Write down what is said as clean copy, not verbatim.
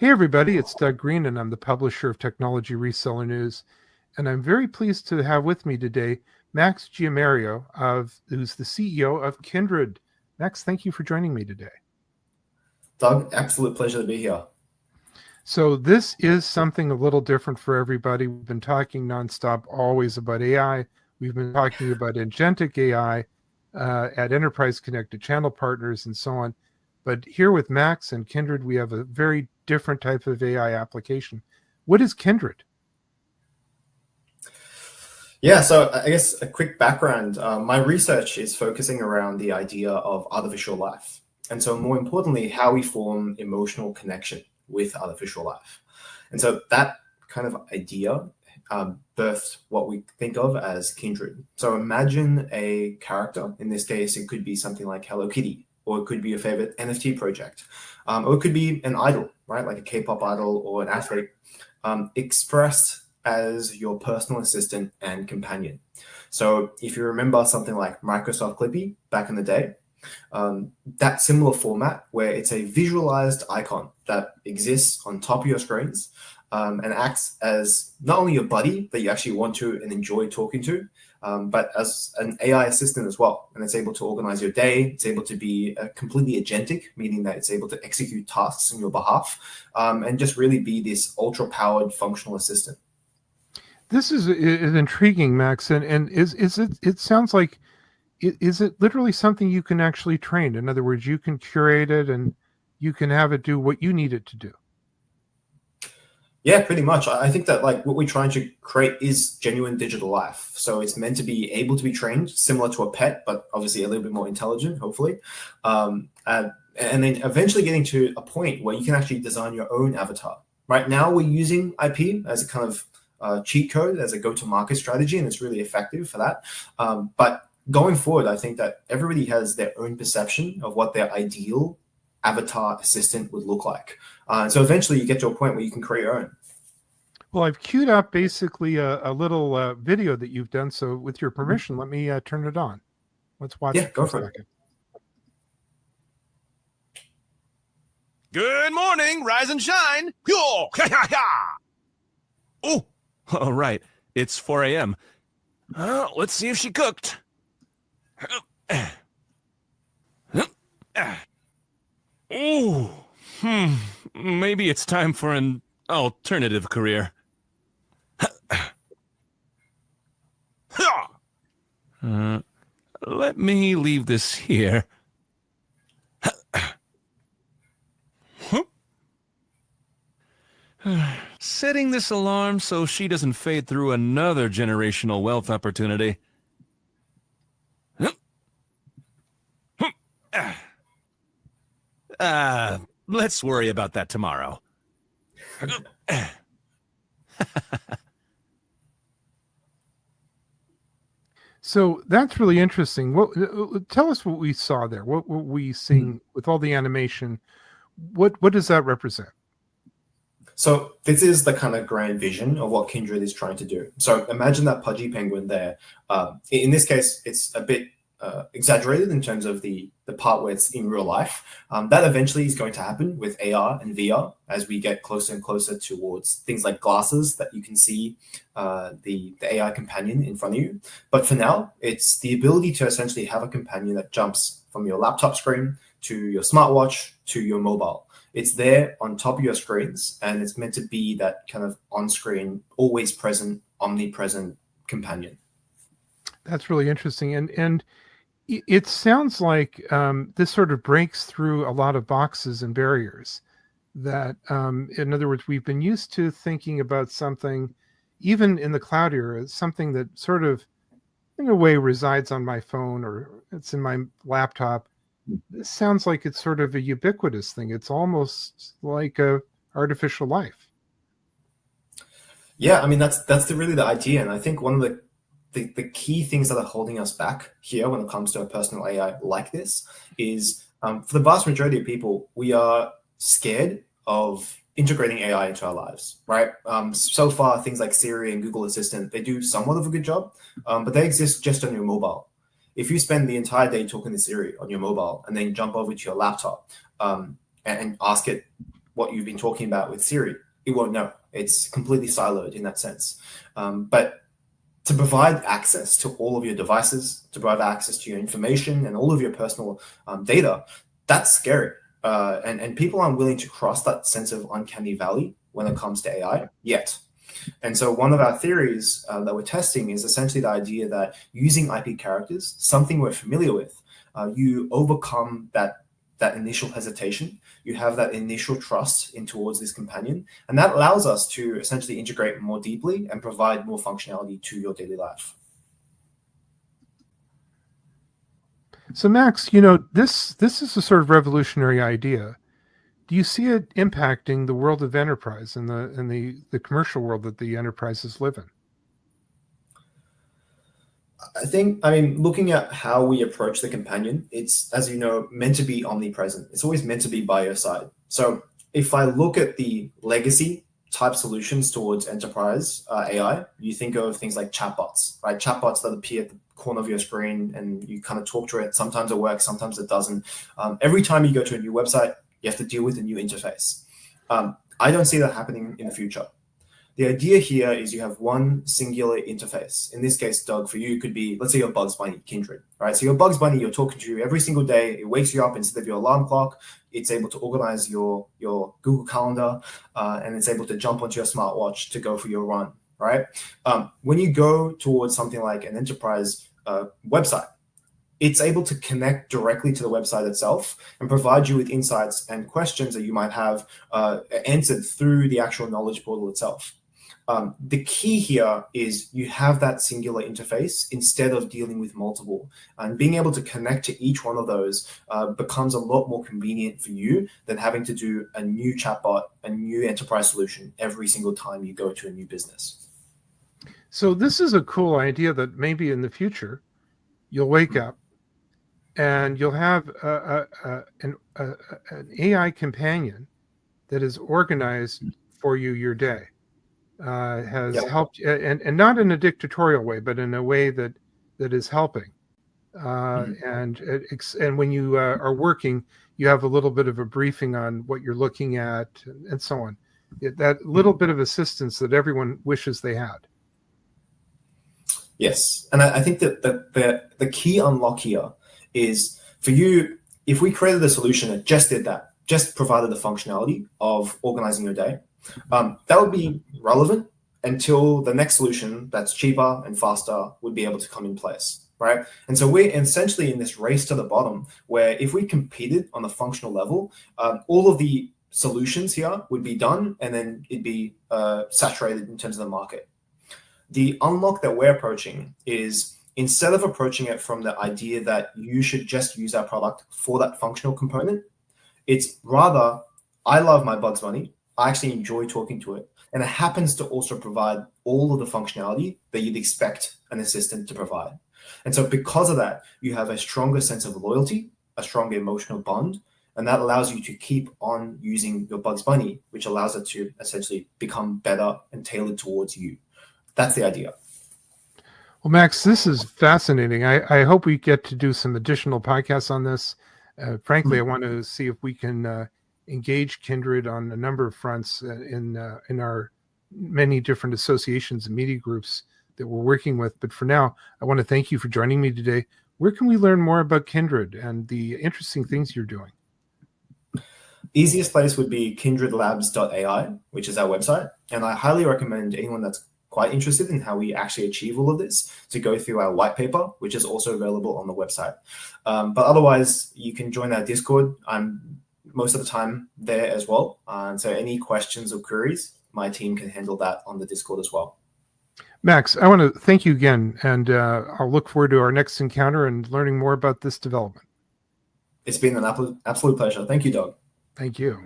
Hey, everybody, it's Doug Green, and I'm the publisher of Technology Reseller News. And I'm very pleased to have with me today Max Giammario, who's the CEO of Kindred. Max, thank you for joining me today. Doug, absolute pleasure to be here. So, this is something a little different for everybody. We've been talking nonstop always about AI. We've been talking about agentic AI at Enterprise Connected Channel Partners and so on. But here with Max and Kindred, we have a very different type of AI application. What is Kindred? Yeah, so I guess a quick background. My research is focusing around the idea of artificial life. And so more importantly, how we form emotional connection with artificial life. And so that kind of idea birthed what we think of as Kindred. So imagine a character. In this case, it could be something like Hello Kitty, or it could be your favorite NFT project, or it could be an idol, right? Like a K-pop idol or an athlete, expressed as your personal assistant and companion. So if you remember something like Microsoft Clippy back in the day, that similar format where it's a visualized icon that exists on top of your screens and acts as not only your buddy that you actually want to and enjoy talking to, but as an AI assistant as well. And it's able to organize your day. It's able to be completely agentic, meaning that it's able to execute tasks on your behalf and just really be this ultra-powered functional assistant. This is intriguing, Max, and is it? It sounds like is it literally something you can actually train? In other words, you can curate it and you can have it do what you need it to do. Yeah, pretty much. I think that like what we're trying to create is genuine digital life. So it's meant to be able to be trained similar to a pet, but obviously a little bit more intelligent, hopefully. And then eventually getting to a point where you can actually design your own avatar. Right now, we're using IP as a kind of cheat code, as a go-to-market strategy, and it's really effective for that. But going forward, I think that everybody has their own perception of what their ideal avatar assistant would look like. So eventually you get to a point where you can create your own. Well, I've queued up basically a little video that you've done. So, with your permission, let me turn it on. Let's watch Yeah, it for go a for it. second. Good morning, rise and shine. Yo, Oh, all right. It's 4 a.m. Let's see if she cooked. Oh, maybe it's time for an alternative career. Let me leave this here. Setting this alarm so she doesn't fade through another generational wealth opportunity. Let's worry about that tomorrow. So that's really interesting. Tell us what we saw there. What were we seeing with all the animation? What does that represent? So this is the kind of grand vision of what Kindred is trying to do. So imagine that Pudgy Penguin there. In this case, it's a bit exaggerated in terms of the part where it's in real life. That eventually is going to happen with AR and VR as we get closer and closer towards things like glasses that you can see the AI companion in front of you. But for now, it's the ability to essentially have a companion that jumps from your laptop screen to your smartwatch to your mobile. It's there on top of your screens, and it's meant to be that kind of on-screen, always present, omnipresent companion. That's really interesting, and it sounds like this sort of breaks through a lot of boxes and barriers. That, in other words, we've been used to thinking about something, even in the cloud era, something that sort of, in a way, resides on my phone or it's in my laptop. This sounds like it's sort of a ubiquitous thing. It's almost like a artificial life. Yeah, I mean that's really the idea, and I think one of the key things that are holding us back here when it comes to a personal AI like this is for the vast majority of people, we are scared of integrating AI into our lives, right? So far, things like Siri and Google Assistant, they do somewhat of a good job, but they exist just on your mobile. If you spend the entire day talking to Siri on your mobile and then jump over to your laptop and ask it what you've been talking about with Siri, it won't know. It's completely siloed in that sense. But to provide access to all of your devices, to provide access to your information and all of your personal data, that's scary. And people aren't willing to cross that sense of uncanny valley when it comes to AI yet. And so one of our theories that we're testing is essentially the idea that using IP characters, something we're familiar with, you overcome that initial hesitation. You have that initial trust in towards this companion, and that allows us to essentially integrate more deeply and provide more functionality to your daily life. So Max, this is a sort of revolutionary idea. Do you see it impacting the world of enterprise and the commercial world that the enterprises live in? I mean, looking at how we approach the companion, it's, as you know, meant to be omnipresent. It's always meant to be by your side. So if I look at the legacy type solutions towards enterprise AI, you think of things like chatbots, right? Chatbots that appear at the corner of your screen and you kind of talk to it. Sometimes it works, sometimes it doesn't. Every time you go to a new website, you have to deal with a new interface. I don't see that happening in the future. The idea here is you have one singular interface. In this case, Doug, for you, could be, let's say your Bugs Bunny, Kindred, right? So your Bugs Bunny, you're talking to every single day. It wakes you up instead of your alarm clock. It's able to organize your Google Calendar, and it's able to jump onto your smartwatch to go for your run, right? When you go towards something like an enterprise website, it's able to connect directly to the website itself and provide you with insights and questions that you might have answered through the actual knowledge portal itself. The key here is you have that singular interface instead of dealing with multiple, and being able to connect to each one of those becomes a lot more convenient for you than having to do a new chatbot, a new enterprise solution every single time you go to a new business. So this is a cool idea that maybe in the future you'll wake up and you'll have an AI companion that is organized for you your day. Has helped, and not in a dictatorial way, but in a way that is helping. And when you are working, you have a little bit of a briefing on what you're looking at, and so on. That little bit of assistance that everyone wishes they had. Yes, and I think that the key unlock here is for you. If we created a solution that just did that, just provided the functionality of organizing your day, that would be relevant until the next solution that's cheaper and faster would be able to come in place, right? And so we're essentially in this race to the bottom where if we competed on the functional level, all of the solutions here would be done and then it'd be saturated in terms of the market. The unlock that we're approaching is instead of approaching it from the idea that you should just use our product for that functional component, it's rather, I love my Bugs Bunny. I actually enjoy talking to it. And it happens to also provide all of the functionality that you'd expect an assistant to provide. And so because of that, you have a stronger sense of loyalty, a stronger emotional bond, and that allows you to keep on using your Bugs Bunny, which allows it to essentially become better and tailored towards you. That's the idea. Well, Max, this is fascinating. I hope we get to do some additional podcasts on this. Frankly, I want to see if we can engage Kindred on a number of fronts in our many different associations and media groups that we're working with. But for now, I want to thank you for joining me today. Where can we learn more about Kindred and the interesting things you're doing? Easiest place would be kindredlabs.ai, which is our website. And I highly recommend anyone that's quite interested in how we actually achieve all of this to go through our white paper, which is also available on the website. But otherwise, you can join our Discord. I'm most of the time there as well. And so any questions or queries, my team can handle that on the Discord as well. Max, I want to thank you again, and I'll look forward to our next encounter and learning more about this development. It's been an absolute pleasure. Thank you, Doug. Thank you.